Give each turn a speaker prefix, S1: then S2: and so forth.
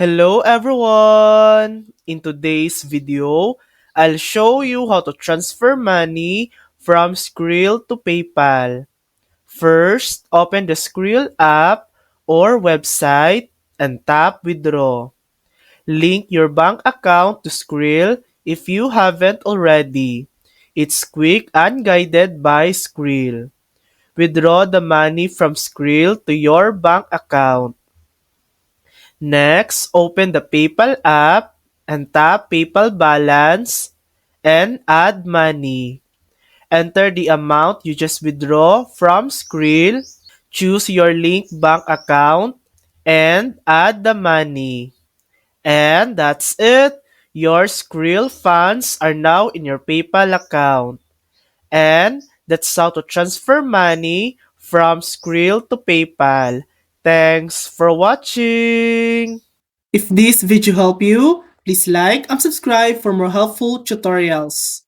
S1: Hello everyone! In today's video, I'll show you how to transfer money from Skrill to PayPal. First, open the Skrill app or website and tap Withdraw. Link your bank account to Skrill if you haven't already. It's quick and guided by Skrill. Withdraw the money from Skrill to your bank account. Next, open the PayPal app and tap PayPal balance and add money. Enter the amount you just withdraw from Skrill. Choose your linked bank account and add the money. And that's it. Your Skrill funds are now in your PayPal account. And that's how to transfer money from Skrill to PayPal. Thanks for watching! If this video helped you, please like and subscribe for more helpful tutorials.